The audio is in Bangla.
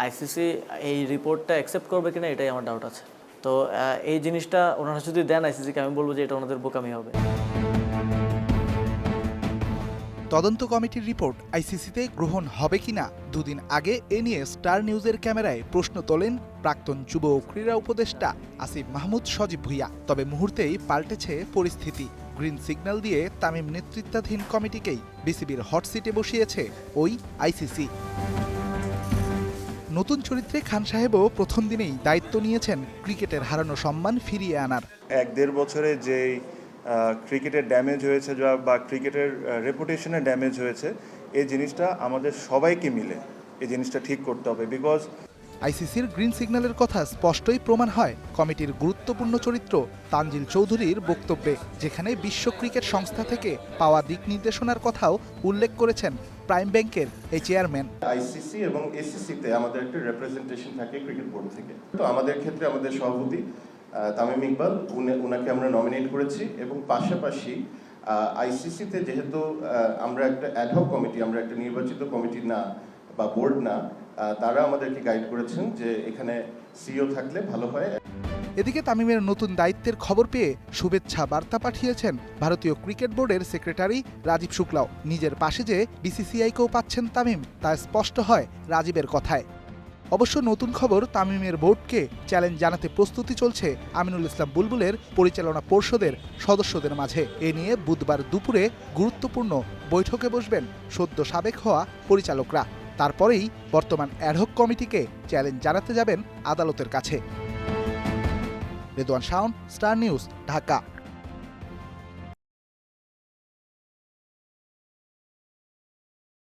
আইসিসি এই রিপোর্টটা অ্যাকসেপ্ট করবে কিনা এটাই আমার ডাউট আছে। তো এই জিনিসটা ওনারা যদি দেন আইসিসিকে, আমি বলবো যে এটা ওনাদের বোকামি হবে। তদন্ত কমিটির রিপোর্ট আইসিসিতে গ্রহণ হবে কিনা দুদিন আগে এ নিয়ে স্টার নিউজের ক্যামেরায় প্রশ্ন তোলেন প্রাক্তন যুব ও ক্রীড়া উপদেষ্টা আসিফ মাহমুদ সজীব ভুঁইয়া। তবে মুহূর্তেই পাল্টেছে পরিস্থিতি। গ্রিন সিগন্যাল দিয়ে তামিম নেতৃত্বাধীন কমিটিকেই বিসিবির হট সিটে বসিয়েছে ওই আইসিসি। নতুন চরিত্রে খান সাহেবও প্রথম দিনেই দায়িত্ব নিয়েছেন ক্রিকেটের হারানো সম্মান ফিরিয়ে আনার। 1-1.5 বছরে যেই ক্রিকেটের ড্যামেজ হয়েছে বা ক্রিকেটের রেপুটেশনের ড্যামেজ হয়েছে, এই জিনিসটা আমাদের সবাইকে মিলে এই জিনিসটা ঠিক করতে হবে। বিকজ আইসিসির গ্রিন সিগন্যালের কথা স্পষ্টই প্রমাণ হয় কমিটির গুরুত্বপূর্ণ চরিত্র তানজিল চৌধুরীর বক্তব্যে, যেখানে বিশ্ব ক্রিকেট সংস্থা থেকে পাওয়া দিক নির্দেশনার কথাও উল্লেখ করেছেন প্রাইম ব্যাংকের এই চেয়ারম্যান। আইসিসি এবং এসিসিতে আমাদের একটা রিপ্রেজেন্টেশন থাকে ক্রিকেট বোর্ড থেকে। তো আমাদের ক্ষেত্রে আমাদের সভাপতি তামিম ইকবাল, উনাকে আমরা নমিনেট করেছি এবং পাশাপাশি আইসিসিতে যেহেতু আমরা একটা অ্যাডহক কমিটি, আমরা একটা নির্বাচিত কমিটি না বা বোর্ড না, তারা আমাদেরকে গাইড করেছেন যে এখানে সিইও থাকলে ভালো হয়। এদিকে তামিমের নতুন দায়িত্বের খবর পেয়ে শুভেচ্ছা বার্তা পাঠিয়েছেন ভারতীয় ক্রিকেট বোর্ডের সেক্রেটারি রাজীব শুক্লাও। নিজের পাশে যে বিসিসিআইকেও পাচ্ছেন তামিম, তা স্পষ্ট হয় রাজীবের কথায়। অবশ্য নতুন খবর, তামিমের বোর্ডকে চ্যালেঞ্জ জানাতে প্রস্তুতি চলছে আমিনুল ইসলাম বুলবুলের পরিচালনা পর্ষদের সদস্যদের মাঝে। এ নিয়ে বুধবার দুপুরে গুরুত্বপূর্ণ বৈঠকে বসবেন সদ্য সাবেক হওয়া পরিচালকরা। তারপরেই বর্তমান অ্যাডহক কমিটিকে চ্যালেঞ্জ জানাতে যাবেন আদালতের কাছে। Redwan Shaon, star news, Dhaka.